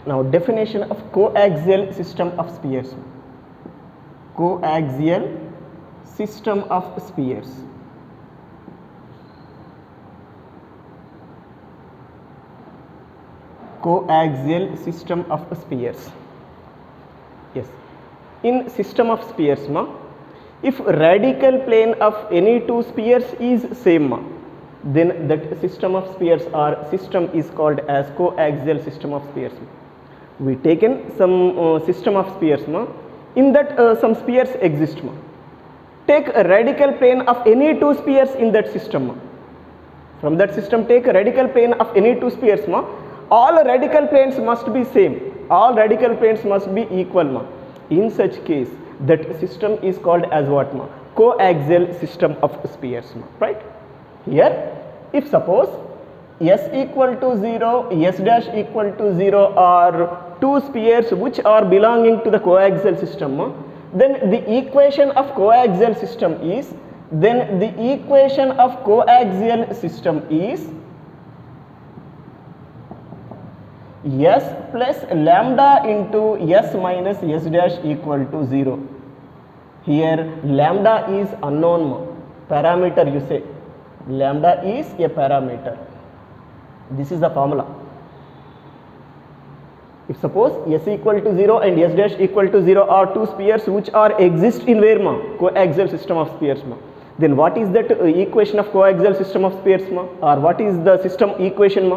Now definition of coaxial system of spheres. Coaxial system of spheres. Coaxial system of spheres. Yes, in system of spheres if radical plane of any two spheres is same then that system of spheres or system is called as coaxial system of spheres. We taken some system of spheres in that some spheres exist take a radical plane of any two spheres in that system. From that system take a radical plane of any two spheres all radical planes must be same, all radical planes must be equal in such case that system is called as what coaxial system of spheres right. Here if suppose s equal to 0, s dash equal to 0 are two spheres which are belonging to the coaxial system then the equation of coaxial system is s plus lambda into s minus s dash equal to 0. Here lambda is unknown parameter, you say lambda is a parameter. This is the formula. If suppose s equal to 0 and s dash equal to 0 are two spheres which are exist in where coaxial system of spheres then what is that equation of coaxial system of spheres or what is the system equation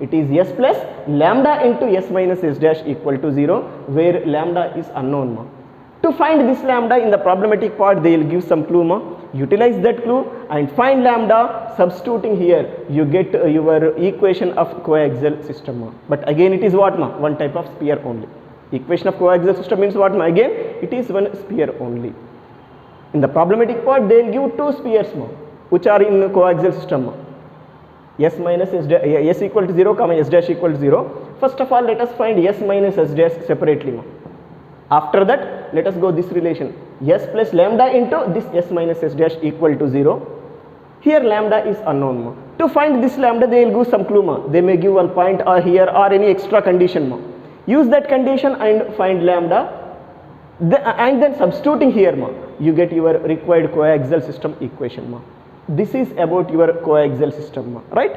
it is s plus lambda into s minus s dash equal to 0 where lambda is unknown To find this lambda in the problematic part they will give some clue utilize that clue and find lambda, substituting here you get your equation of coaxial system but again it is what one type of sphere only. Equation of coaxial system means what again it is one sphere only. In the problematic part they will give two spheres which are in coaxial system s minus s equal to 0 comma s dash equal to 0. First of all let us find s minus s dash separately after that let us go this relation s plus lambda into this s minus s dash equal to 0. Here lambda is unknown to find this lambda they will give some clue they may give one point or here or any extra condition use that condition and find lambda and then substituting here you get your required coaxial system equation This is about your coaxial system right.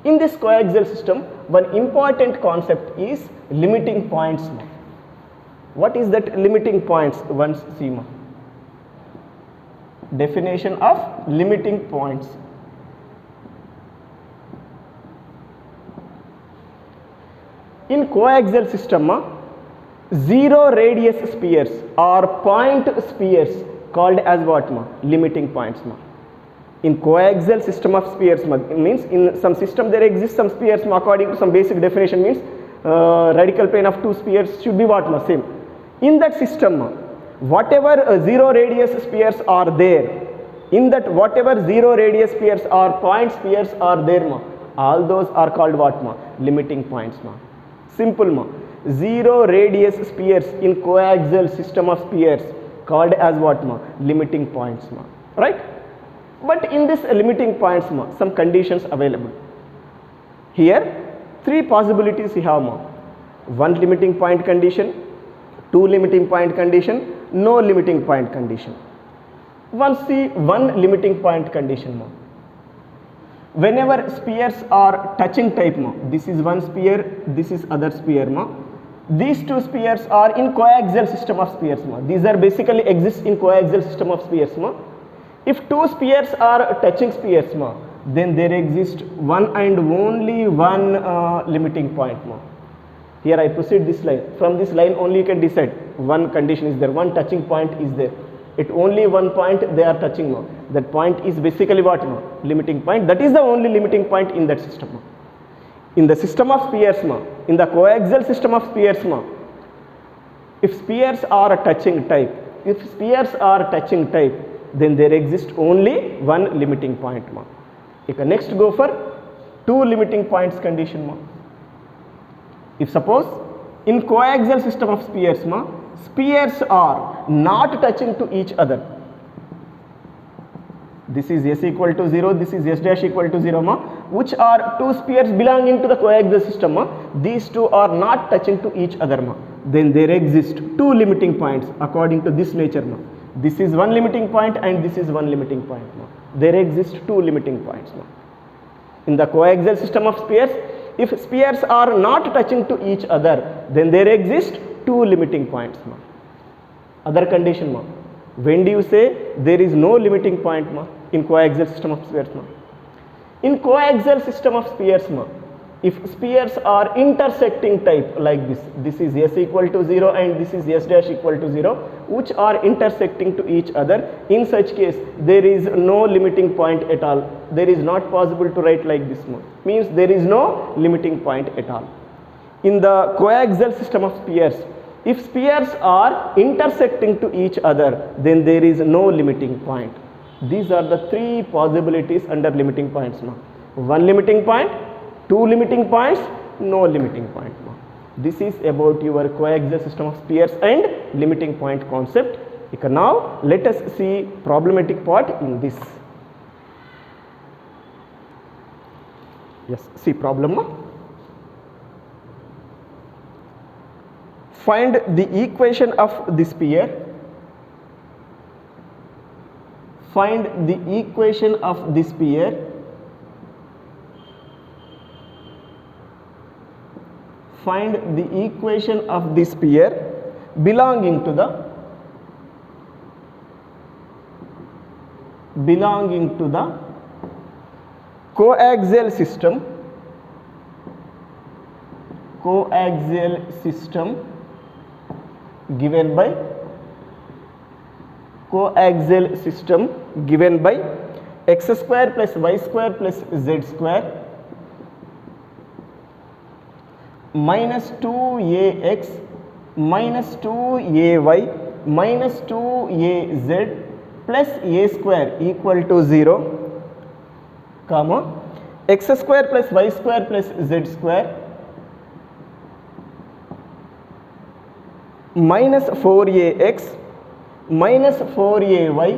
In this coaxial system one important concept is limiting points. What is that limiting points? Once see definition of limiting points. In coaxial system zero radius spheres or point spheres called as what limiting points in coaxial system of spheres means in some system there exists some spheres according to some basic definition means radical plane of two spheres should be what same. In that system whatever zero radius spheres are there in that whatever zero radius spheres or point spheres are there all those are called what limiting points simple zero radius spheres in coaxial system of spheres called as what limiting points right. But in this limiting points some conditions available. Here three possibilities we have one limiting point condition, two limiting point condition, no limiting point condition. One limiting point condition whenever spheres are touching type this is one sphere, this is other sphere these two spheres are in coaxial system of spheres these are basically exist in coaxial system of spheres if two spheres are touching spheres then there exists one and only one limiting point Here I proceed this line. From this line only you can decide one condition is there, one touching point is there. It only one point they are touching That point is basically what limiting point. That is the only limiting point in that system In the system of spheres in the coaxial system of spheres if spheres are a touching type, then there exists only one limiting point You can next go for two limiting points condition If suppose in coaxial system of spheres spheres are not touching to each other, this is s equal to 0, this is s dash equal to 0 which are two spheres belonging to the coaxial system these two are not touching to each other ma, then there exist two limiting points according to this nature ma. This is one limiting point and this is one limiting point ma. There exist two limiting points ma. In the coaxial system of spheres, if spheres are not touching to each other, then there exist two limiting points ma. Other condition ma, when do you say there is no limiting point ma in coaxial system of spheres ma? In coaxial system of spheres ma, if spheres are intersecting type like this is s equal to 0 and this is s dash equal to 0, which are intersecting to each other, in such case there is no limiting point at all. There is not possible to write like this ma, means there is no limiting point at all. In the coaxial system of spheres, if spheres are intersecting to each other, then there is no limiting point. These are the three possibilities under limiting points ma. One limiting point, two limiting points, no limiting point ma. This is about your coaxial system of spheres and limiting point concept. Now let us see problematic part in this. Yes, see problem ma. Find the equation of the sphere. Find the equation of the sphere find the equation of the sphere belonging to the coaxial system given by x square plus y square plus z square minus 2ax minus 2ay minus 2az plus a square equal to 0, comma x square plus y square plus z square minus 4ax minus 4ay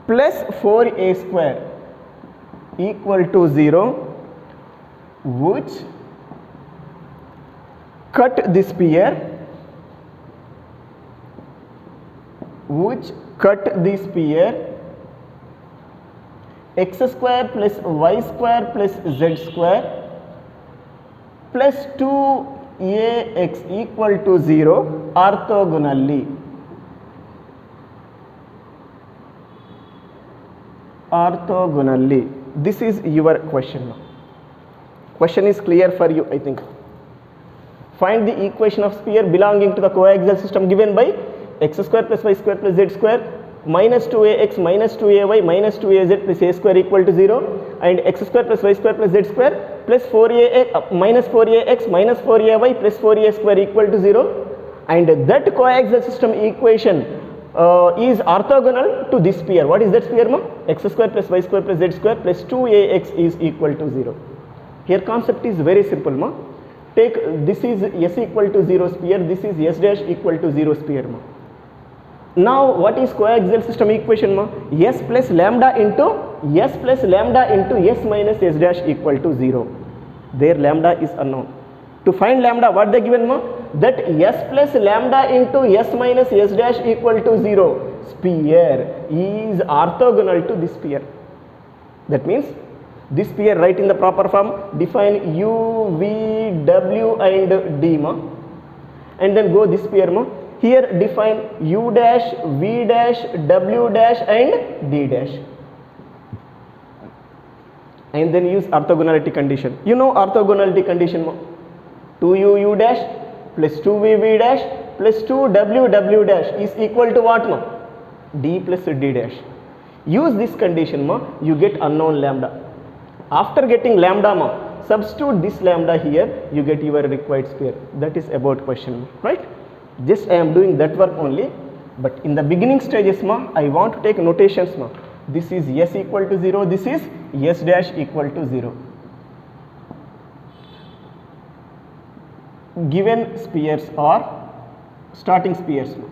plus 4a square equal to 0, which cut the sphere x square plus y square plus z square plus 2ax equal to 0 orthogonally. This is your question. Question is clear for you, I think. Find the equation of sphere belonging to the coaxial system given by x square plus y square plus z square minus 2ax minus 2ay minus 2az plus a square equal to 0 and x square plus y square plus z square plus 4a minus 4ax minus 4ay plus 4a square equal to 0, and that coaxial system equation is orthogonal to this sphere. What is that sphere ma? X square plus y square plus z square plus 2ax is equal to 0. Here concept is very simple ma. Take this is s equal to 0 sphere, this is s dash equal to 0 sphere ma. Now what is coaxial system equation ma? S plus lambda into s minus s dash equal to 0. There lambda is unknown. To find lambda, what they given ma? That s plus lambda into s minus s dash equal to 0 sphere is orthogonal to this sphere. That means this sphere, write in the proper form, define u, v, w and d ma, and then go this sphere ma. Here define u dash, v dash, w dash and d dash, and then use orthogonality condition. You know orthogonality condition ma? 2u u dash plus 2v v dash plus 2w w dash is equal to what ma? D plus d dash. Use this condition ma, you get unknown lambda. After getting lambda ma, substitute this lambda here, you get your required sphere. That is about question, right? Just I am doing that work only, but in the beginning stages ma, I want to take notations ma. This is s equal to 0, this is s dash equal to 0. Given spheres are starting spheres ma.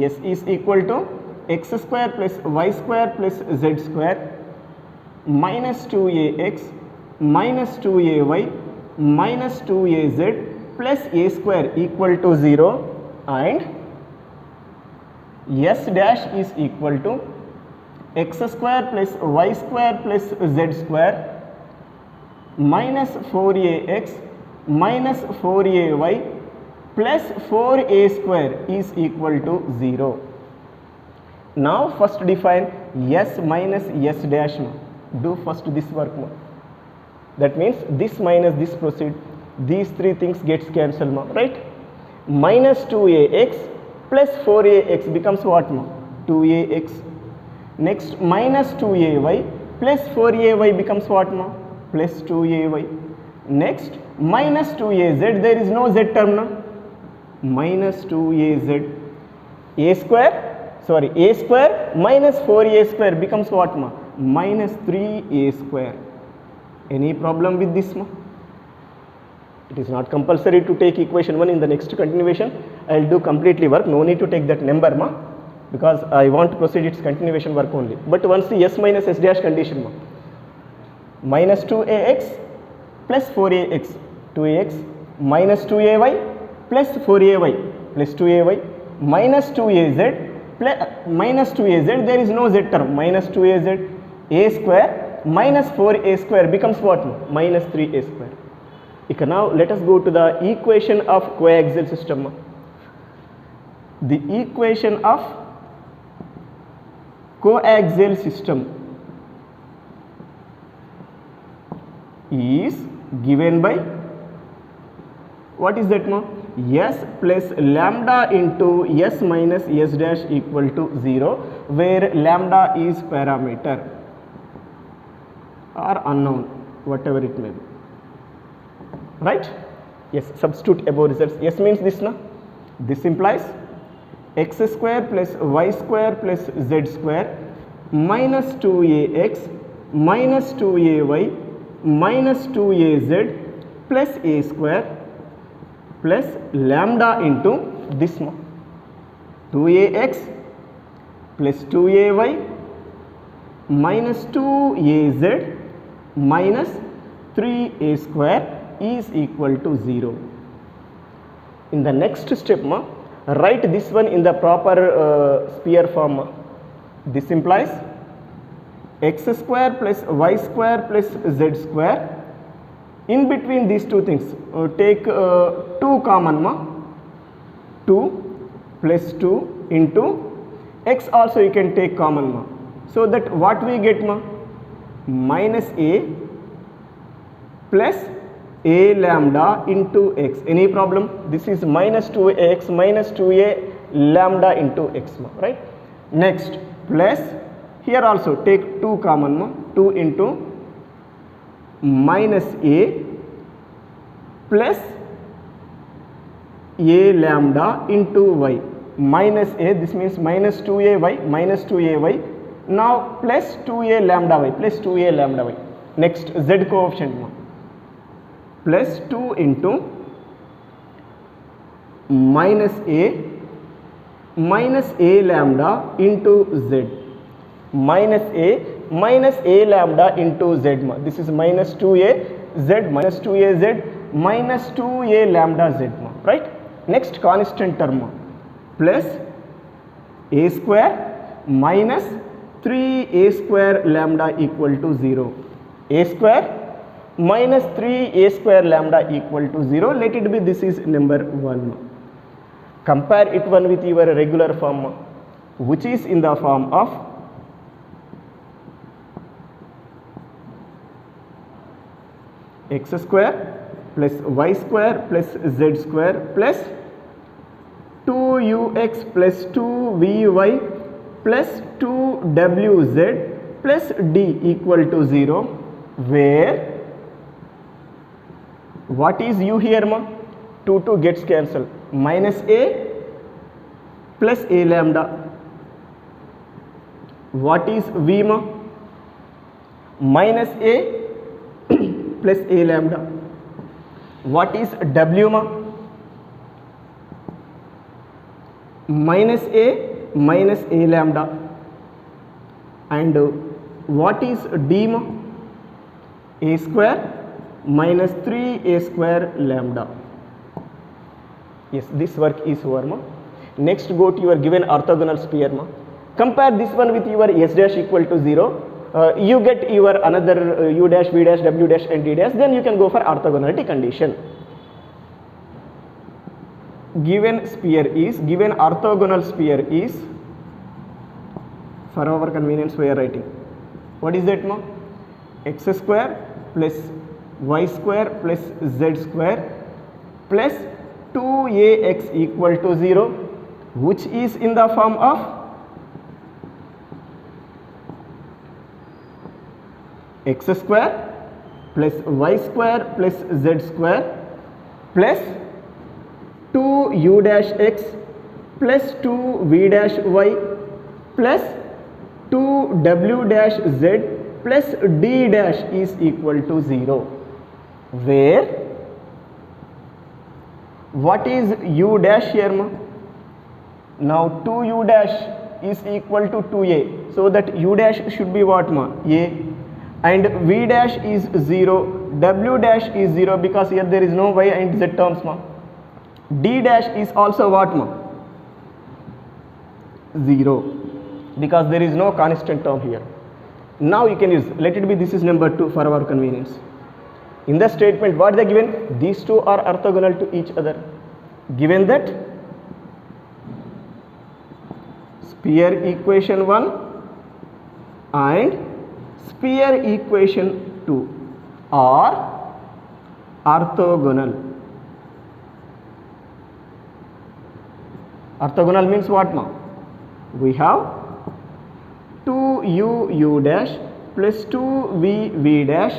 S is equal to x square plus y square plus z square minus 2ax minus 2ay minus 2az plus a square equal to 0, and s dash is equal to x square plus y square plus z square minus 4ax minus 4ay plus 4a square is equal to 0. Now first define s minus s dash. Do first this work. That means this minus this proceed. These three things gets cancelled, right? Minus 2ax plus 4ax becomes what? 2ax. Next minus 2ay plus 4ay becomes what? Plus 2ay. Next minus 2az, there is no z term, minus 2az. A square minus 4a square becomes what? Minus 3a square. Any problem with this? It is not compulsory to take equation 1 in the next continuation. I will do completely work, no need to take that number because I want to proceed its continuation work only. But once the s minus s dash condition, minus 2ax plus 4ax, 2ax minus 2ay plus 4ay plus 2ay minus 2az plus minus 2az, there is no z term, minus 2az. A square minus 4a square becomes what? Minus 3a square. Now let us go to the equation of coaxial system. The equation of coaxial system is given by, what is that? S plus lambda into s minus s dash equal to 0, where lambda is parameter or unknown, whatever it may be, right? Yes, substitute above results. S means this, this implies x square plus y square plus z square minus 2ax minus 2ay minus 2az plus a square plus lambda into this, 2ax plus 2ay minus 2az minus 3a square is equal to 0. In the next step, write this one in the proper sphere form. This implies x square plus y square plus z square. In between these two things, take 2 common, 2 plus 2 into x also you can take common, so that what we get, minus a plus a lambda into x. Any problem? This is minus 2ax minus 2a lambda into x, right? Next plus here also take 2 common, 2 into minus a plus a lambda into y. Minus a, this means minus 2ay minus 2ay. Now plus 2a lambda y, plus 2a lambda y. Next z coefficient, plus 2 into minus a lambda into z, minus a lambda into z. This is minus 2a z minus 2a z minus 2a lambda z, right? Next constant term, plus a square minus 3a square lambda equal to 0. A square minus 3a square lambda equal to 0. Let it be, this is number 1. Compare it one with your regular form, which is in the form of x square plus y square plus z square plus 2ux plus 2vy plus 2wz plus d equal to 0, where what is u here, 2 gets cancelled, minus a plus a lambda. What is v, minus a plus a lambda. What is w, minus a lambda. And what is d ma? A square minus 3a square lambda. Yes, this work is over ma. Next go to your given orthogonal sphere ma. Compare this one with your s dash equal to 0. You get your another u dash, v dash, w dash and d dash, then you can go for orthogonality condition. Given orthogonal sphere is, for our convenience we are writing, what is that ma? X square plus y square plus z square plus 2ax equal to 0, which is in the form of x square plus y square plus z square plus 2u dash x plus 2v dash y plus 2w dash z plus d dash is equal to 0, where what is u dash here ma? Now 2u dash is equal to 2a, so that u dash should be what ma? A, and v dash is 0, w dash is 0 because here there is no y and z terms ma. D dash is also what ma? 0, because there is no constant term here. Now you can use, let it be this is number 2 for our convenience. In the statement what they given? These two are orthogonal to each other. Given that sphere equation 1 and sphere equation 2 are orthogonal. Orthogonal means what ma? We have 2u dash plus 2v dash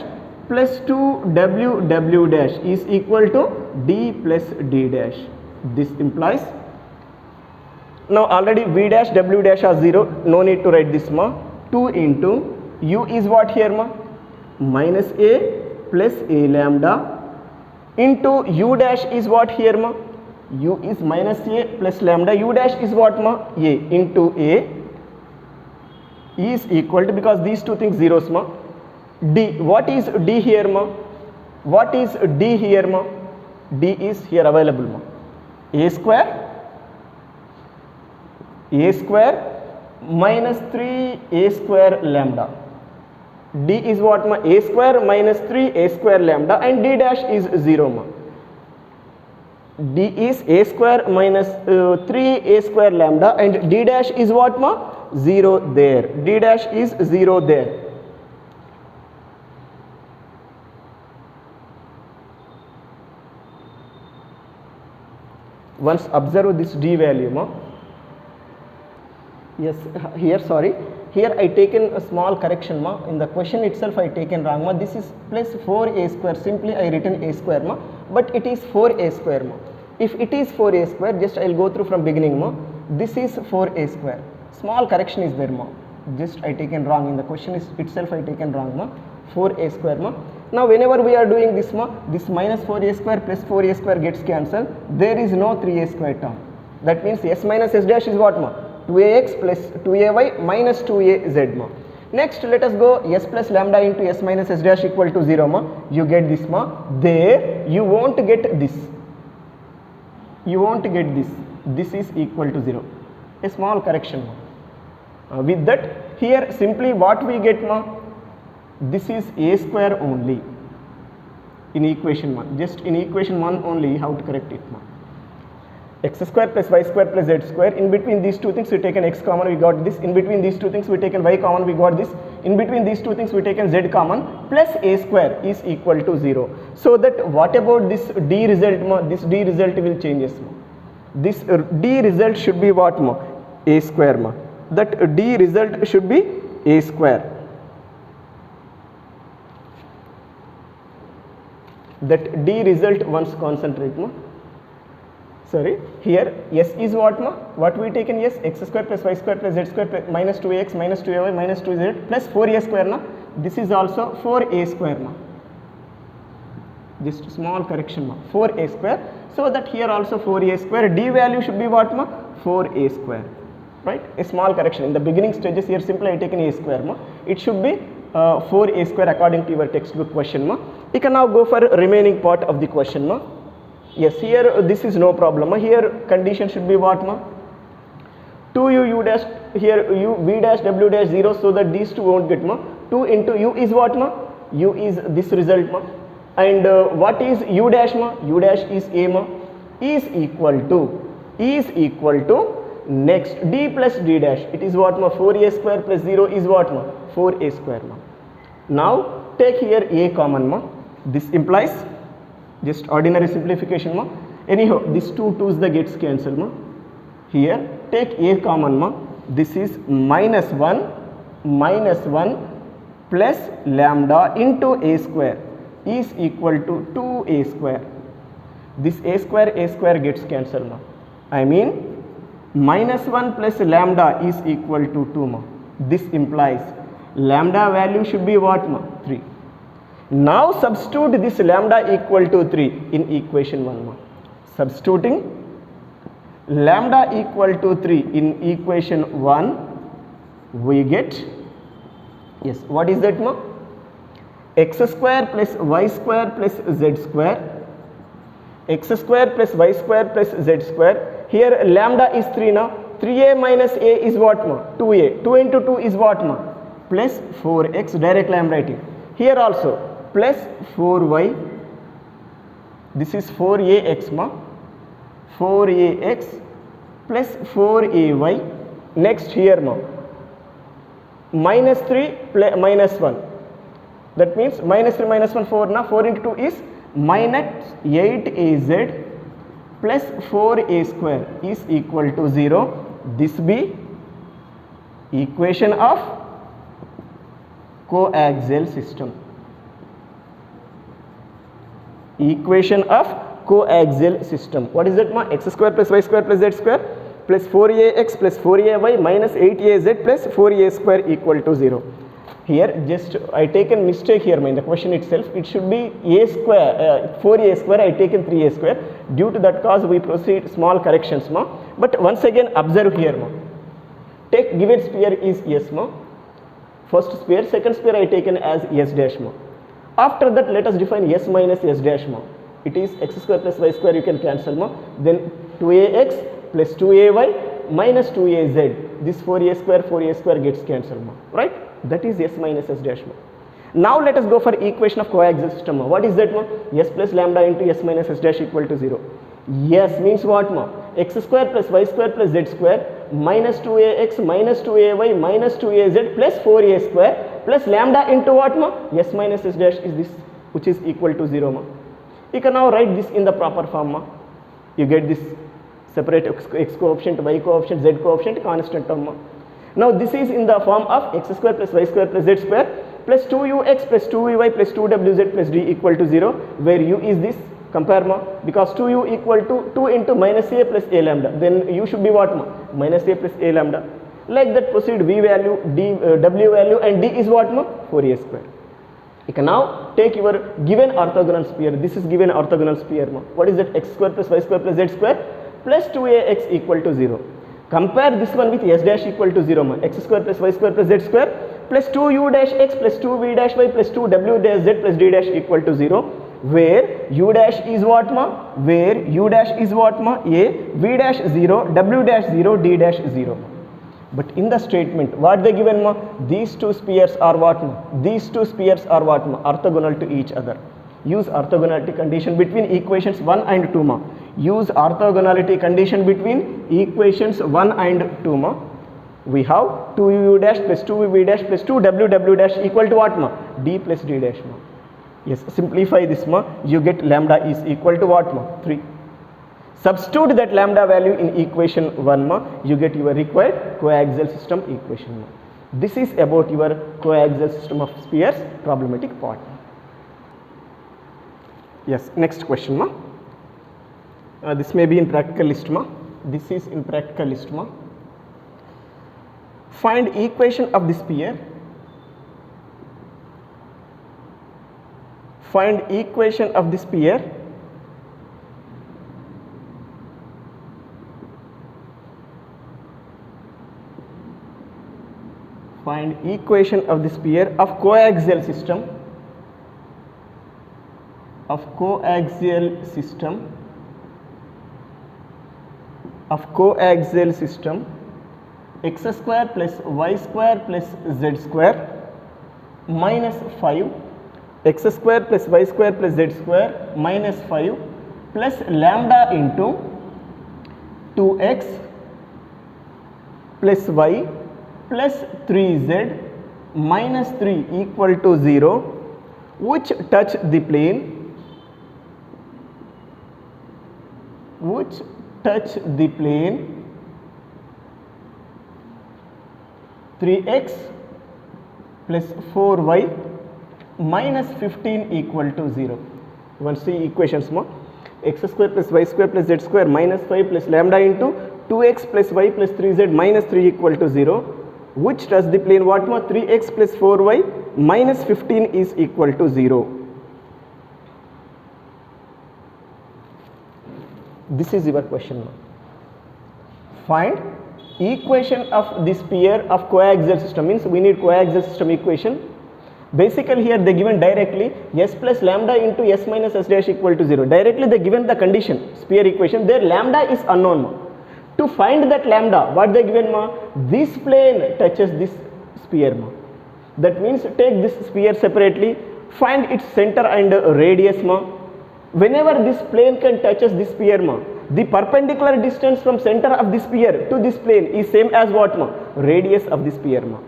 plus 2w dash is equal to d plus d dash. This implies, now already v dash w dash are 0, no need to write this ma. 2 into u is what here ma? Minus a plus a lambda into u dash is what here ma? U is minus a plus lambda, u dash is what ma? A into a is equal to, because these two things zeros ma, d. What is d here ma? What is d here ma? D is here available ma. A square minus 3a square lambda. D is what ma? A square minus 3a square lambda, and d dash is 0 ma. D is a square minus 3a square lambda, and d dash is what ma? 0 there. D dash is 0 there. Once observe this d value ma. Yes, here sorry, here I taken a small correction ma. In the question itself I taken wrong ma. This is plus 4a square, simply I written a square ma, but it is 4a square ma. If it is 4a square, just I will go through from beginning ma. This is 4a square. Small correction is there ma. Just I taken wrong in the question is itself I taken wrong ma. 4a square ma. Now whenever we are doing this ma, this minus 4a square plus 4a square gets cancelled. There is no 3a square term. That means s minus s dash is what ma? 2ax plus 2ay minus 2az ma. Next let us go s plus lambda into s minus s dash equal to 0 ma. You get this ma. There you won't get this. You won't get this. This is equal to 0. A small correction ma. With that, here simply what we get ma? This is a square only in equation 1. Just in equation 1 only how to correct it ma. X square plus y square plus z square. In between these two things we taken x common, we got this. In between these two things we taken y common, we got this. In between these two things we taken z common, plus a square is equal to 0. So that what about this d result ma? This d result will changes ma. This d result should be what ma? A square ma. That d result should be a square. That d result once concentrate ma. Sorry, here s is what ma? What we taken? Yes, x square plus y square plus z square plus minus 2ax minus 2ay minus 2z plus 4a square na. This is also 4a square ma. Just small correction ma. 4a square. So that here also 4a square. D value should be what ma? 4a square. Right? A small correction. In the beginning stages here simply I taken a square ma. it should be 4a square according to your textbook question ma. You can now go for remaining part of the question ma. Yes, here this is no problem ma. Here condition should be what ma? 2u u dash, here u v dash w dash 0, so that these two won't get ma. 2 into u is what ma? U is this result ma. And what is u dash ma? U dash is a ma. Is equal to next d plus d dash, it is what ma? 4a square plus 0 is what ma? 4a square ma. Now take here a common ma. This implies just ordinary simplification ma. Anyhow, these two 2's the gets cancel ma. Here take a common ma. This is minus 1 plus lambda into a square is equal to 2a square. This a square gets cancelled ma. I mean minus 1 plus lambda is equal to 2 ma. This implies lambda value should be what ma? 3. Now substitute this lambda equal to 3 in equation 1 ma. Substituting lambda equal to 3 in equation 1, we get, yes, what is that ma? X square plus y square plus z square, x square plus y square plus z square. Here lambda is 3 now. 3a minus a is what ma? 2a. 2 into 2 is what ma? Plus 4x. Directly I am writing. Here also plus 4y. This is 4ax ma. 4ax plus 4ay. Next here ma. Minus 3 plus minus 1. That means minus 3 minus 1 4 na. 4 into 2 is minus 8az plus 4a square is equal to 0. This be equation of coaxial system. Equation of coaxial system. What is that ma? X square plus y square plus z square plus 4ax plus 4ay minus 8az plus 4a square equal to 0. Here just I taken mistake here in the question itself. It should be a square, 4a square, I taken 3a square. Due to that cause we proceed small corrections ma. But once again observe here ma. Take given sphere is S ma. First sphere, second sphere I taken as S dash ma. After that let us define S minus S dash ma. It is x square plus y square, you can cancel ma. Then 2ax plus 2ay minus 2az. This 4a square gets cancelled ma. Right? That is S minus S dash ma. Now let us go for equation of coaxial system ma. What is that ma? S plus lambda into S minus S dash equal to 0. Yes means what ma? X square plus y square plus z square minus 2ax minus 2ay minus 2az plus 4a square plus lambda into what ma? S minus S dash is this, which is equal to 0 ma. You can now write this in the proper form ma. You get this separate x coefficient, y coefficient, z coefficient, constant term ma. Now this is in the form of x square plus y square plus z square plus 2ux plus 2y plus 2wz plus d equal to 0, where u is this, compare ma, because 2u equal to 2 into minus a plus a lambda, then u should be what ma? Minus a plus a lambda. Like that proceed, v value, d, w value and d is what ma? 4a square. You can now take your given orthogonal sphere. This is given orthogonal sphere ma. What is that? X square plus y square plus z square plus 2ax equal to 0. Compare this one with S dash equal to 0 ma. X square plus y square plus z square plus 2u dash x plus 2v dash y plus 2w dash z plus d dash equal to 0, where u dash is what ma? Where u dash is what ma? A, v dash 0, w dash 0, d dash 0. But in the statement what they given ma? These two spheres are what ma? These two spheres are what ma? Orthogonal to each other. Use orthogonality condition between equations 1 and 2 ma. Use orthogonality condition between equations 1 and 2 ma. We have 2u dash plus 2v dash plus 2w dash equal to what ma? D plus d dash ma. Yes, simplify this ma. You get lambda is equal to what ma? 3. Substitute that lambda value in equation 1 ma. You get your required coaxial system equation ma. This is about your coaxial system of spheres problematic part. Yes, next question ma. This may be in practical list ma. This is in practical list ma. Find equation of the sphere. Find equation of the sphere find equation of the sphere of coaxial system of coaxial system x square plus y square plus z square minus 5 x square plus y square plus z square minus 5 plus lambda into 2x plus y plus 3z minus 3 equal to 0, which touch the plane 3x plus 4y minus 15 equal to 0. Once the equations more, x square plus y square plus z square minus 5 plus lambda into 2x plus y plus 3z minus 3 equal to 0, which touch the plane what more, 3x plus 4y minus 15 is equal to 0. This is your question now. Find equation of the sphere of coaxial system, means we need coaxial system equation. Basically here they given directly s plus lambda into s minus s dash equal to 0. Directly they given the condition sphere equation, their lambda is unknown. To find that lambda, what they given ma, this plane touches this sphere ma. That means take this sphere separately, find its center and radius ma. Whenever this plane can touches this sphere ma, the perpendicular distance from center of this sphere to this plane is same as what ma, radius of this sphere ma.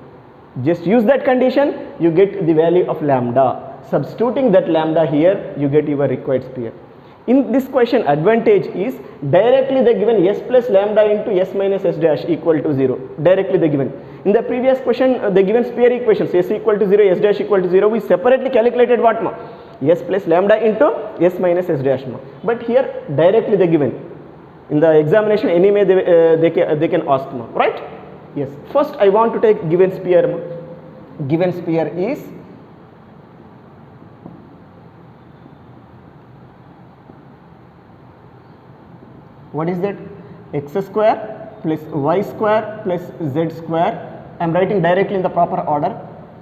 Just use that condition, you get the value of lambda. Substituting that lambda here, you get your required sphere. In this question, advantage is directly they given s plus lambda into s minus s dash equal to 0. Directly they given. In the previous question, they given sphere equations s equal to 0, s dash equal to 0. We separately calculated what ma, s plus lambda into s minus s dash ma. But here directly they given. In the examination, anyway they can ask ma, right? Yes. First, I want to take given sphere ma. Given sphere is what is that? X square plus y square plus z square. I am writing directly in the proper order.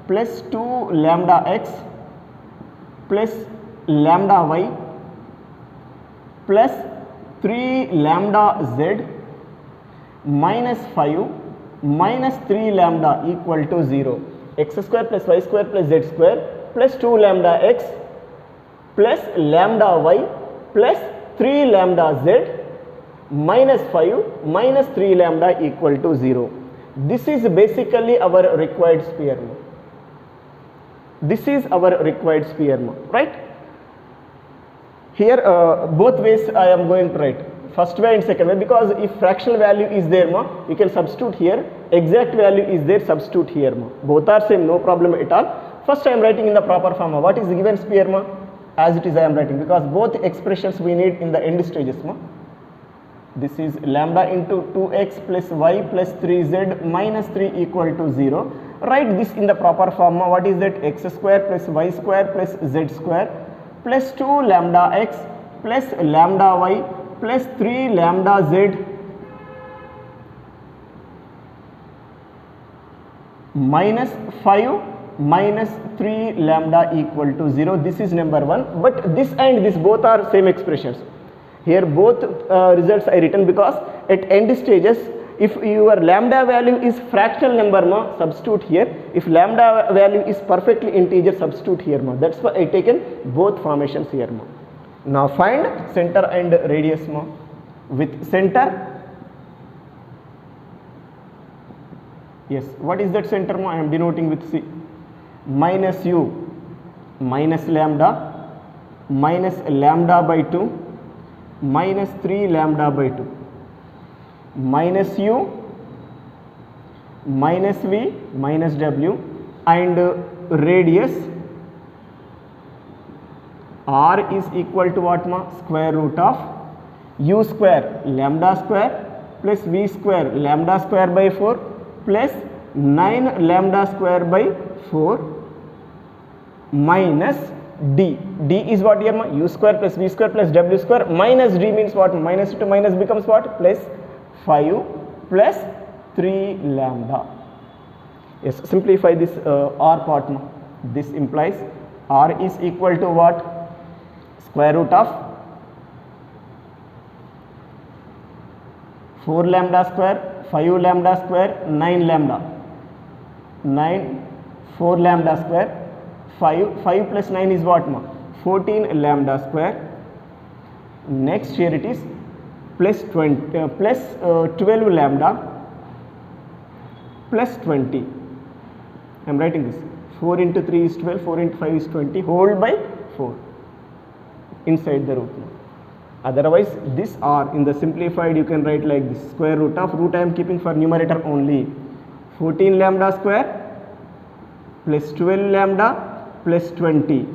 Plus 2 lambda x plus lambda y plus 3 lambda z minus 5 minus 3 lambda equal to 0. X square plus y square plus z square plus 2 lambda x plus lambda y plus 3 lambda z minus 5 minus 3 lambda equal to 0. This is basically our required sphere. This is our required sphere, right? Here both ways I am going to write, first way and second way, because if fractional value is there you can substitute here, exact value is there, substitute here both are same, no problem at all. First I am writing in the proper form. What is the given sphere as it is I am writing, because both expressions we need in the end stages This is lambda into 2x plus y plus 3z minus 3 equal to 0. Write this in the proper form. What is that? X square plus y square plus z square plus 2 lambda x plus lambda y plus 3 lambda z minus 5 minus 3 lambda equal to 0. This is number 1. But this and this both are same expressions. Here both results I written because at end stages, if your lambda value is fractional number substitute here. If lambda value is perfectly integer, substitute here That's why I taken both formations here Now find center and radius with center. Yes, what is that center I am denoting with C. Minus u minus lambda by 2 minus 3 lambda by 2 minus u minus v minus w and radius r is equal to what square root of u square lambda square plus v square lambda square by 4 plus 9 lambda square by 4 minus d. D is what here u square plus v square plus w square minus d means what? Minus to minus becomes what? Plus 5 plus 3 lambda. Yes, simplify this r part. This implies r is equal to what? Square root of 4 lambda square, 5 lambda square, 9 lambda. 9, 4 lambda square, 5 plus 9 is what? 14 lambda square. Next here it is plus 20 plus 12 lambda plus 20. I am writing this. 4 into 3 is 12, 4 into 5 is 20, whole by 4 inside the root. Otherwise this r in the simplified you can write like this, square root of, root I am keeping for numerator only, 14 lambda square plus 12 lambda plus 20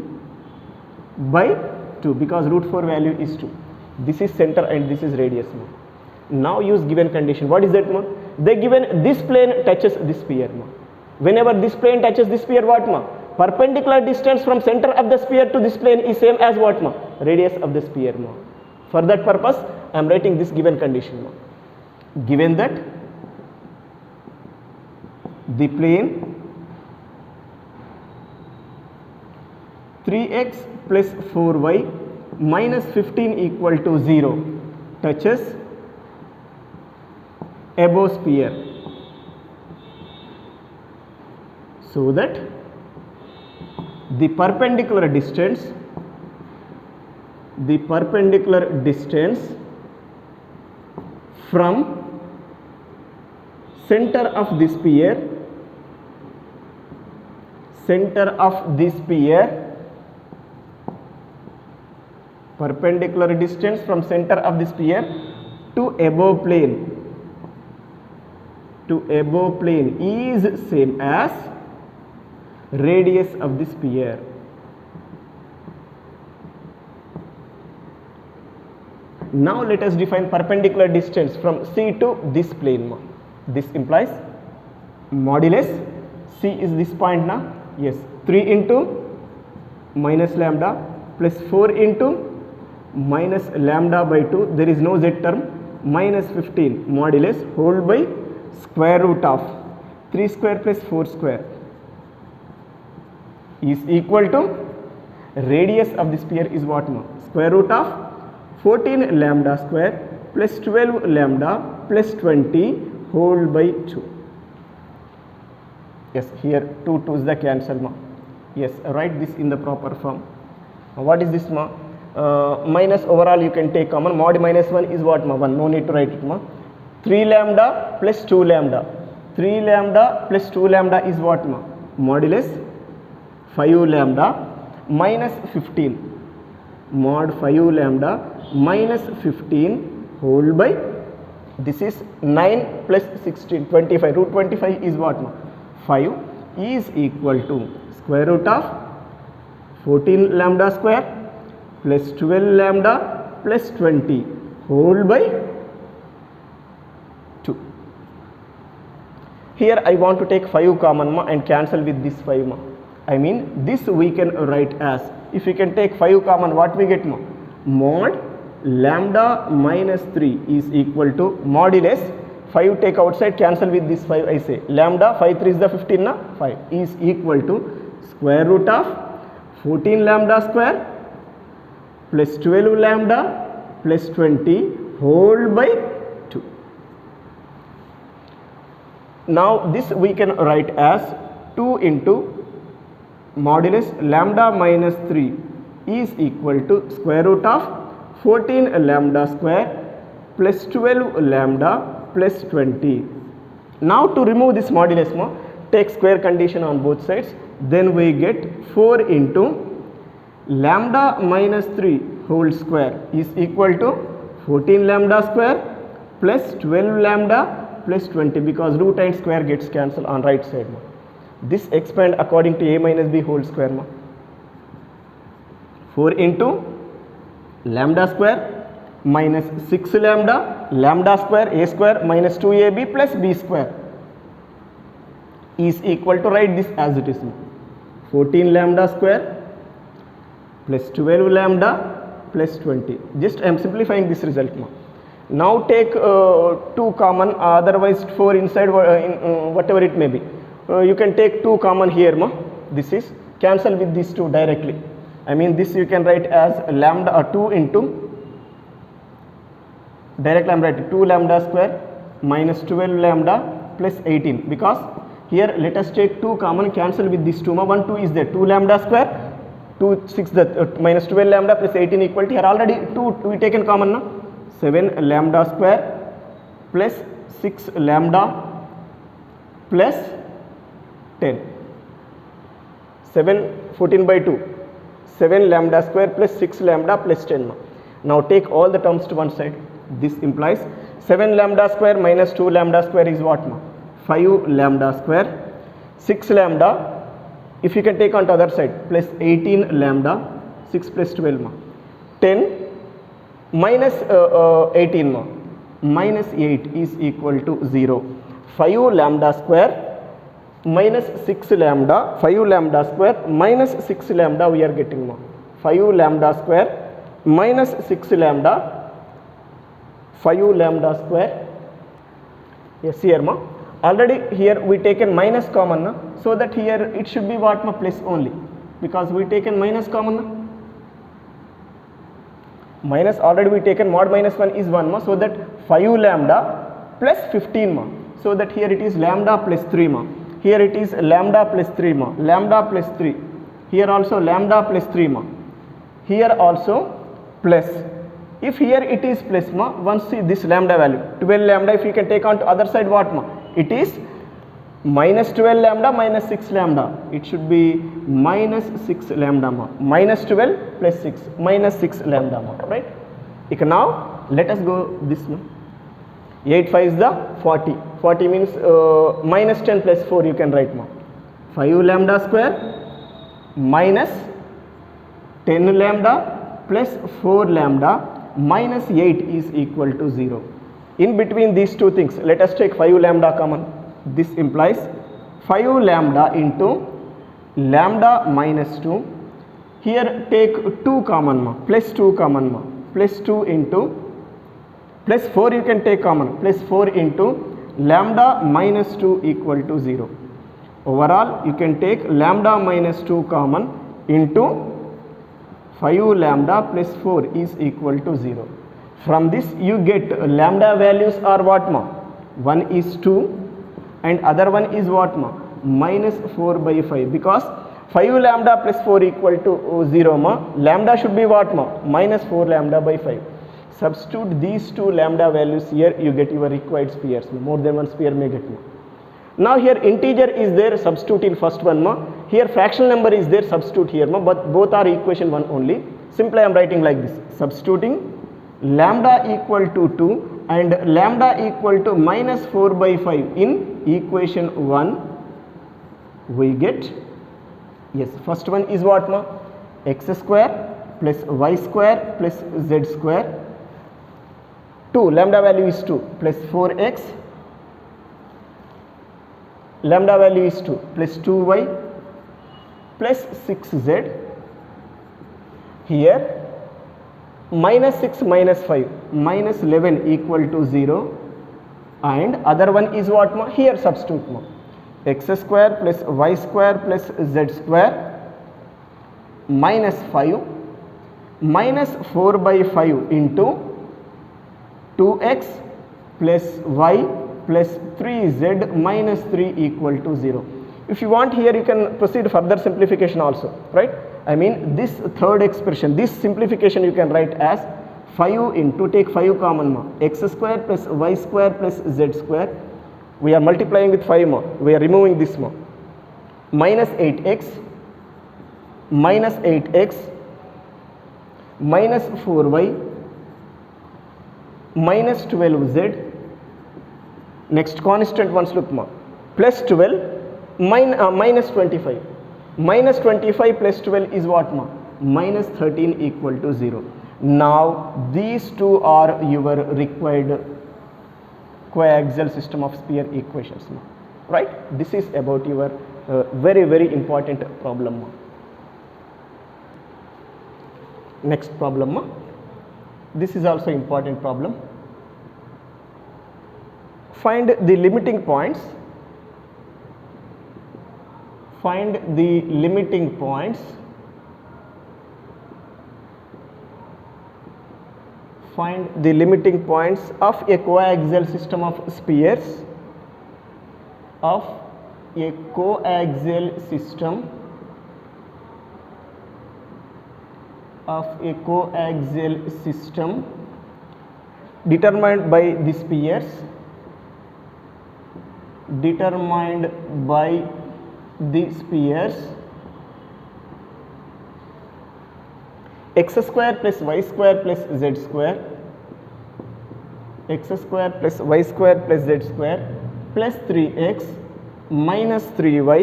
by 2, because root 4 value is 2. This is center and this is radius. Now use given condition. What is that? They given this plane touches this sphere. Whenever this plane touches this sphere, what? Perpendicular distance from center of the sphere to this plane is same as what? Radius of the sphere. For that purpose I am writing this given condition. Given that the plane 3x plus 4y minus 15 equal to 0 touches above sphere, so that the perpendicular distance from center of the sphere perpendicular distance from center of the sphere to above plane is same as radius of the sphere. Now let us define perpendicular distance from C to this plane. This implies modulus C is this point now. Yes, 3 into minus lambda plus 4 into minus lambda by 2, there is no z term, minus 15 modulus whole by square root of 3 square plus 4 square is equal to radius of the sphere is what? Square root of 14 lambda square plus 12 lambda plus 20 whole by 2. Yes, here 2 2's the cancel. Yes, write this in the proper form. What is this? Minus overall you can take common, mod minus 1 is what? 1, no need to write it. 3 lambda plus 2 lambda, 3 lambda plus 2 lambda is what? Modulus 5 lambda minus 15, mod 5 lambda minus 15 whole by, this is 9 plus 16, 25, root 25 is what? 5 is equal to square root of 14 lambda square plus 12 lambda plus 20 whole by 2. Here I want to take 5 common and cancel with this 5. I mean this we can write as, if we can take 5 common, what we get? Mod lambda minus 3 is equal to modulus 5 take outside, cancel with this 5, I say lambda 5 3 is the 15 5 is equal to square root of 14 lambda square plus 12 lambda plus 20 whole by 2. Now this we can write as 2 into modulus lambda minus 3 is equal to square root of 14 lambda square plus 12 lambda plus 20. Now to remove this modulus, take square condition on both sides, then we get 4 into lambda minus 3 whole square is equal to 14 lambda square plus 12 lambda plus 20, because root and square gets cancelled on right side. This expand according to a minus b whole square. 4 into lambda square minus 6 lambda square a square minus 2ab plus b square is equal to, write this as it is, 14 lambda square plus 12 lambda plus 20. Just I am simplifying this result. Now take 2 common, otherwise 4 inside, whatever it may be. you can take 2 common here ma. This is cancel with these 2 directly. I mean this you can write as lambda 2 into, directly I am writing 2 lambda square minus 12 lambda plus 18, because here let us take 2 common, cancel with this 2 ma. 1 2 is there, 2 lambda square, 2 6 that minus 12 lambda plus 18 equal to, here already 2 we taken common na, 7 lambda square plus 6 lambda plus 10, 7 14 by 2, 7 lambda square plus 6 lambda plus 10 ma. Now take all the terms to one side. This implies 7 lambda square minus 2 lambda square is what ma? 5 lambda square, 6 lambda, if you can take on the other side, plus 18 lambda, 6 plus 12 ma, 10 minus 18 ma, minus 8 is equal to 0. 5 lambda square minus 6 lambda, 5 lambda square minus 6 lambda we are getting ma. 5 lambda square minus 6 lambda, 5 lambda square, yes here ma. Already here we taken minus common na, so that here it should be what ma, plus only, because we taken minus common na. Minus already we taken mod minus 1 is 1 ma, so that 5 lambda plus 15 ma, so that here it is lambda plus 3 ma, here it is lambda plus 3 ma, lambda plus 3, here also lambda plus 3 ma, here also plus. If here it is plus ma, once see this lambda value 12 lambda, if you can take on to other side what ma, it is minus 12 lambda minus 6 lambda, it should be minus 6 lambda ma, minus 12 plus 6 minus 6 lambda ma, right. Now let us go this ma. 8 5 is the 40, 40 means minus 10 plus 4 you can write ma. 5 lambda square minus 10 lambda plus 4 lambda minus 8 is equal to 0. In between these two things, let us take 5 lambda common. This implies 5 lambda into lambda minus 2. Here take 2 common ma, plus 2 common ma, plus 2 into, plus 4 you can take common, plus 4 into lambda minus 2 equal to 0. Overall you can take lambda minus 2 common into 5 lambda plus 4 is equal to 0. From this you get lambda values are what ma? One is 2 and other one is what ma? Minus 4 by 5, because 5 lambda plus 4 equal to 0 ma, lambda should be what ma? Minus 4 lambda by 5. Substitute these two lambda values here, you get your required spheres. More than one sphere may get ma. Now here integer is there, substitute in first one ma. Here fractional number is there, substitute here ma, but both are equation 1 only. Simply I am writing like this, substituting lambda equal to 2 and lambda equal to minus 4 by 5 in equation 1, we get, yes, first one is what ma? X square plus y square plus z square, 2 lambda value is 2 plus 4x, lambda value is 2 plus 2y plus 6z, here minus 6 minus 5 minus 11 equal to 0, and other one is what ma? Here substitute ma, x square plus y square plus z square minus 5 minus 4 by 5 into 2x plus y plus 3z minus 3 equal to 0. If you want here you can proceed further simplification also, right. I mean this third expression, this simplification you can write as 5 into, take 5 common ma, x square plus y square plus z square, we are multiplying with 5 ma, we are removing this ma, minus 8x minus 8x minus 4y minus 12z, next constant ones look ma, plus 12 minus 25, minus 25 plus 12 is what ma? Minus 13 equal to 0. Now these two are your required coaxial system of sphere equations ma, right. This is about your very important problem ma. Next problem ma, this is also important problem. Find the limiting points find the limiting points of a coaxial system of spheres determined by the spheres x square plus y square plus z square plus 3x minus 3y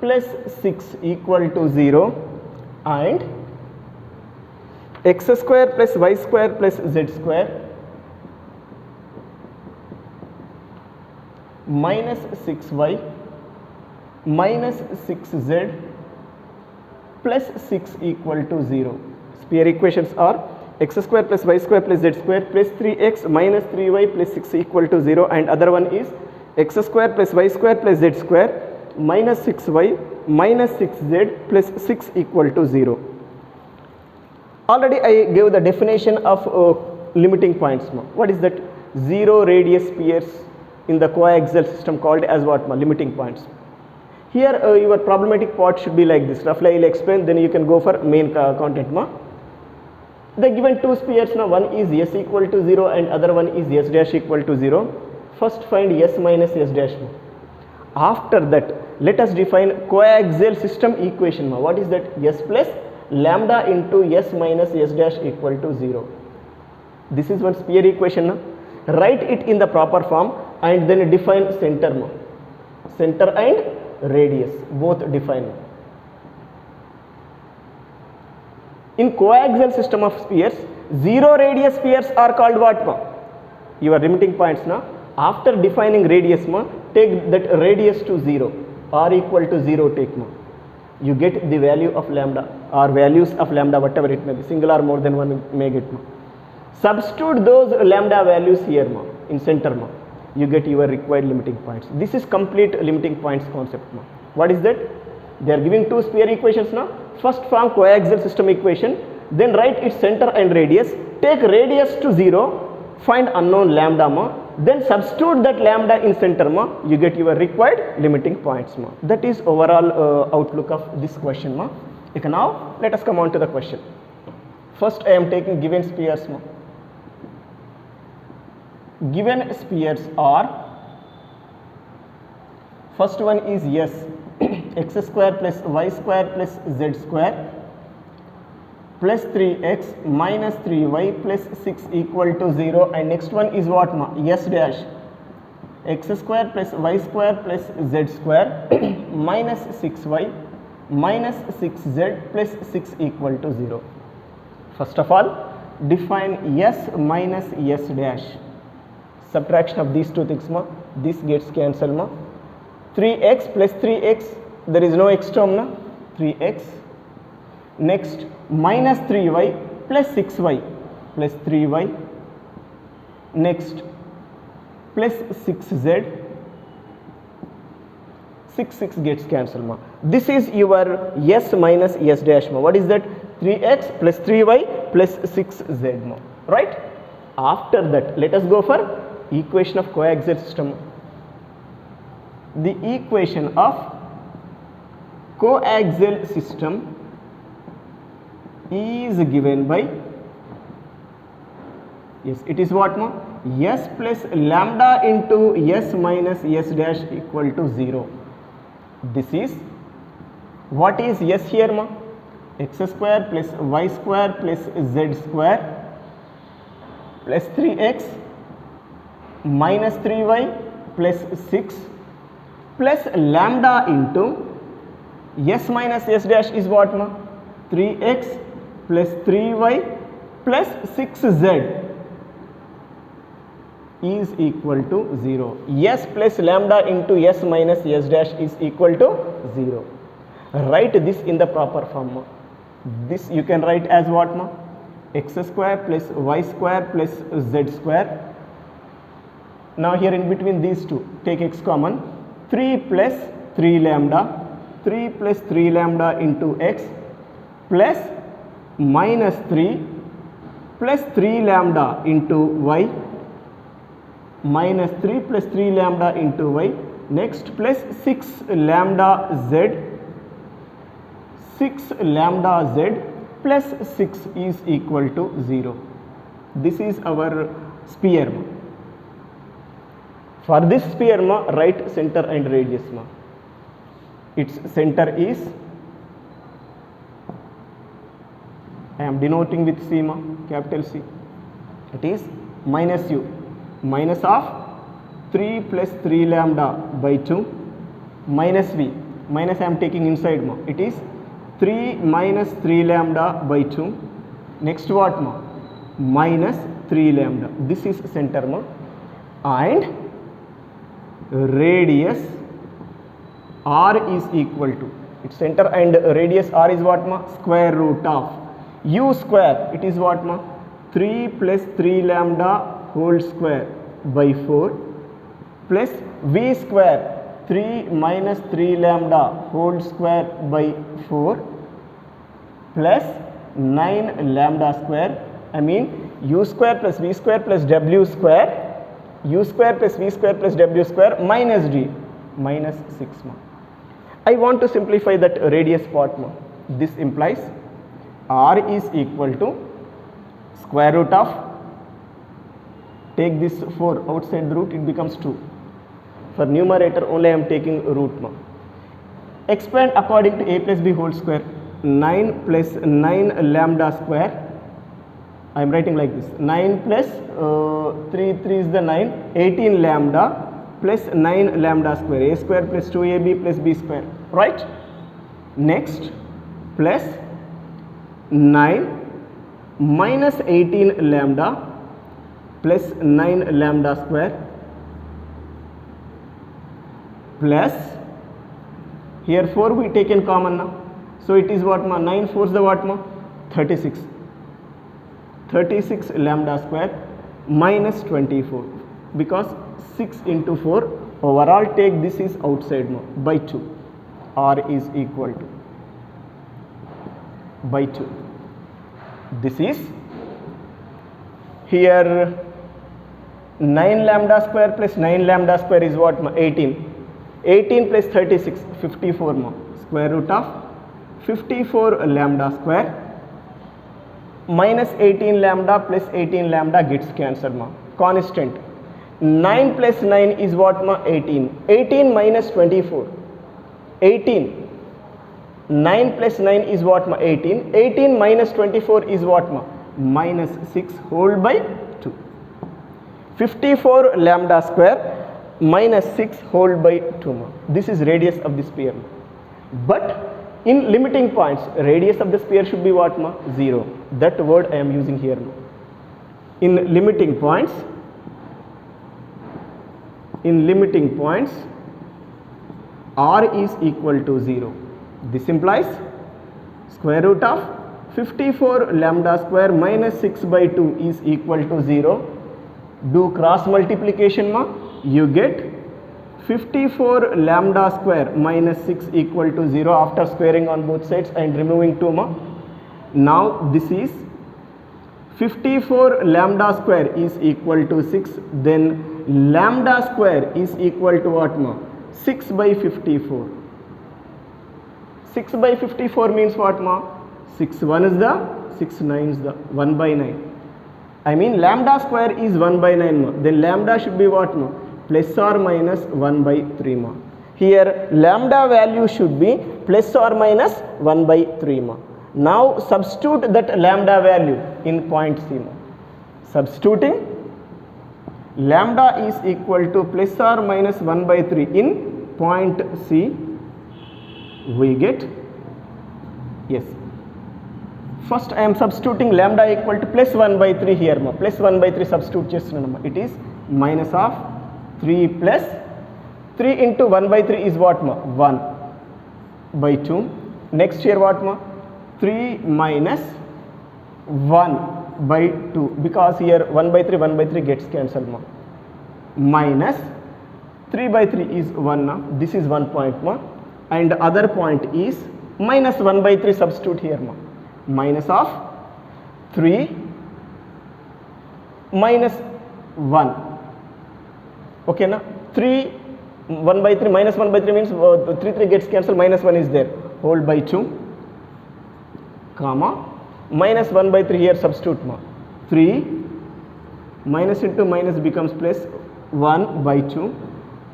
plus 6 equal to 0 and x square plus y square plus z square minus 6y minus 6z plus 6 equal to 0. Sphere equations are x square plus y square plus z square plus 3x minus 3y plus 6 equal to 0 and other one is x square plus y square plus z square minus 6y minus 6z plus 6 equal to 0. Already I gave the definition of limiting points. What is that? Zero radius spheres in the coaxial system called as what? Limiting points. Here your problematic part should be like this. Roughly I will explain, then you can go for main content. The given two spheres, one is s equal to 0 and other one is s dash equal to 0. First find s minus s dash. After that let us define coaxial system equation. What is that? S plus lambda into s minus s dash equal to 0. This is one sphere equation. Write it in the proper form and then define center. Center and radius both define. In coaxial system of spheres, zero radius spheres are called what? Your limiting points. After defining radius, take that radius to 0 or equal to 0 take. You get the value of lambda or values of lambda, whatever it may be, single or more than one may get. Substitute those lambda values here in center. You get your required limiting points. This is complete limiting points concept. What is that? They are giving two sphere equations. First form coaxial system equation, then write its center and radius, take radius to 0, find unknown lambda, then substitute that lambda in center, you get your required limiting points. That is overall outlook of this question. Okay, now let us come on to the question. First I am taking given spheres. Given spheres are, first one is s, x square plus y square plus z square plus 3x minus 3y plus 6 equal to 0 and next one is what? S dash, x square plus y square plus z square minus 6y minus 6z plus 6 equal to 0. First of all define s minus s dash. Subtraction of these two things, this gets cancelled. 3x plus 3x, there is no x term, 3x. Next minus 3y plus 6y plus 3y. Next plus 6z, 6 gets cancelled. This is your s minus s dash. What is that? 3x plus 3y plus 6z. Right? After that let us go for equation of coaxial system. The equation of coaxial system is given by, yes, it is what? S plus lambda into s minus s dash equal to 0. This is, what is s here? X square plus y square plus z square plus 3x minus 3y plus 6 plus lambda into s minus s dash is what? 3x plus 3y plus 6z is equal to 0. S plus lambda into s minus s dash is equal to 0. Write this in the proper form. This you can write as what? X square plus y square plus z square. Now here in between these two, take x common. 3 plus 3 lambda 3 plus 3 lambda into x plus minus 3 plus 3 lambda into y minus 3 plus 3 lambda into y. Next plus 6 lambda z, 6 lambda z plus 6 is equal to 0. This is our sphere. For this sphere write center and radius. Its center is, I am denoting with C, capital C. It is minus u, minus of 3 plus 3 lambda by 2 minus v, minus I am taking inside, it is 3 minus 3 lambda by 2. Next what, minus 3 lambda. This is center, and radius r is equal to, its center and radius r is what, square root of u square. It is what, 3 plus 3 lambda whole square by 4 plus v square 3 minus 3 lambda whole square by 4 plus 9 lambda square. I mean u square plus v square plus w square, u square plus v square plus w square minus d, minus 6. I want to simplify that radius part. This implies r is equal to square root of, take this 4 outside the root, it becomes 2. For numerator only I am taking root. Expand according to a plus b whole square, 9 plus 9 lambda square. I am writing like this, 9 plus 3 is the 9, 18 lambda plus 9 lambda square, a square plus 2ab plus b square, right? Next plus 9 minus 18 lambda plus 9 lambda square plus, here 4 we taken common now, so it is what, 9 4 is the what, 36, 36 lambda square minus 24, because 6 into 4 overall, take this is outside by 2, r is equal to by 2. This is here 9 lambda square plus 9 lambda square is what, 18, 18 plus 36 54 square root of 54 lambda square minus 18 lambda plus 18 lambda gets cancelled, constant. 9 plus 9 is what, 18, 18 minus 24, 18, 9 plus 9 is what, 18, 18 minus 24 is what, minus 6 whole by 2, 54 lambda square minus 6 whole by 2. This is radius of the sphere. But in limiting points, radius of the sphere should be what, 0. That word I am using here. In limiting points, r is equal to 0. This implies square root of 54 lambda square minus 6 by 2 is equal to 0. Do cross multiplication, you get 54 lambda square minus 6 equal to 0 after squaring on both sides and removing 2. Now this is 54 lambda square is equal to 6, then lambda square is equal to what, 6 by 54. 6 by 54 means what, 6 1 is the, 6 9 is the 1 by 9. I mean lambda square is 1 by 9, then lambda should be what, plus or minus 1 by 3. Here lambda value should be plus or minus 1 by 3. Now substitute that lambda value in point C. Substituting lambda is equal to plus or minus 1 by 3 in point C, we get, yes, first I am substituting lambda equal to plus 1 by 3 here, plus 1 by 3 substitute chestunna, it is minus of 3 plus 3 into 1 by 3 is what, 1 by 2. Next here what, 3 minus 1 by 2, because here 1 by 3 gets cancelled, minus 3 by 3 is 1 now, this is 1 point, and other point is minus 1 by 3, substitute here ma, minus of 3 minus 1, okay na, 3 1 by 3 minus 1 by 3 means 3 gets cancelled, minus 1 is there, whole by 2 comma minus 1 by 3 here substitute ma, 3 minus into minus becomes plus 1 by 2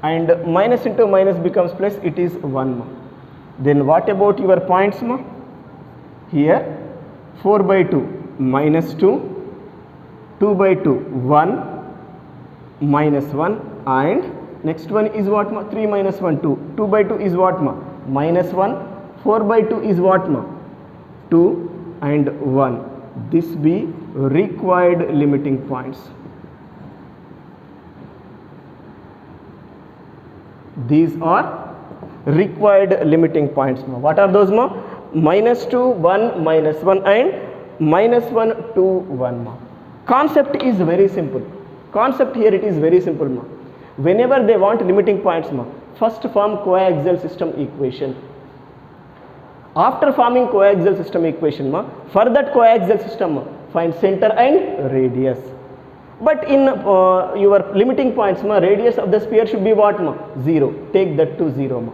and minus into minus becomes plus, it is 1 ma. Then what about your points ma? Here 4 by 2 minus 2, 2 by 2 1 minus 1 and next one is what ma? 3 minus 1 2, 2 by 2 is what ma? Minus 1, 4 by 2 is what ma? 2 and 1. This be required limiting points. These are required limiting points ma. What are those ma? Minus 2 1 minus 1 and minus 1 2 1 ma. Concept is very simple. Concept here it is very simple ma. Whenever they want limiting points ma, first form coaxial system equation. After forming coaxial system equation ma, for that coaxial system ma, find center and radius. But in your limiting points ma, radius of the sphere should be what ma? 0. Take that to 0 ma.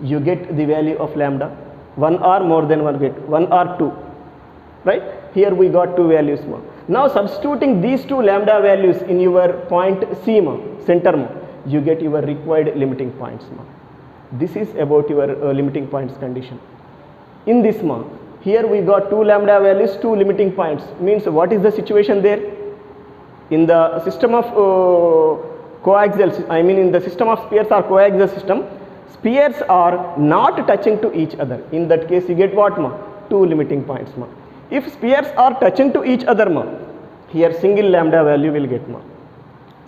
You get the value of lambda, 1 or more than 1 get, 1 or 2, right? Here we got 2 values ma. Now substituting these 2 lambda values in your point C ma, center ma, you get your required limiting points ma. This is about your limiting points condition. In this ma, here we got 2 lambda values, 2 limiting points, means what is the situation there? In the system of coaxial, I mean in the system of spheres or coaxial system, spheres are not touching to each other. In that case you get what ma? 2 limiting points ma. If spheres are touching to each other ma, here single lambda value will get ma.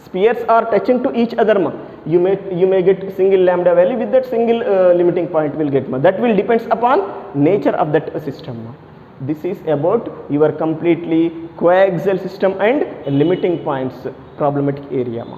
Spheres are touching to each other ma, you may get single lambda value, with that single limiting point will get ma. That will depends upon nature of that system ma. This is about your completely coaxial system and limiting points problematic area ma.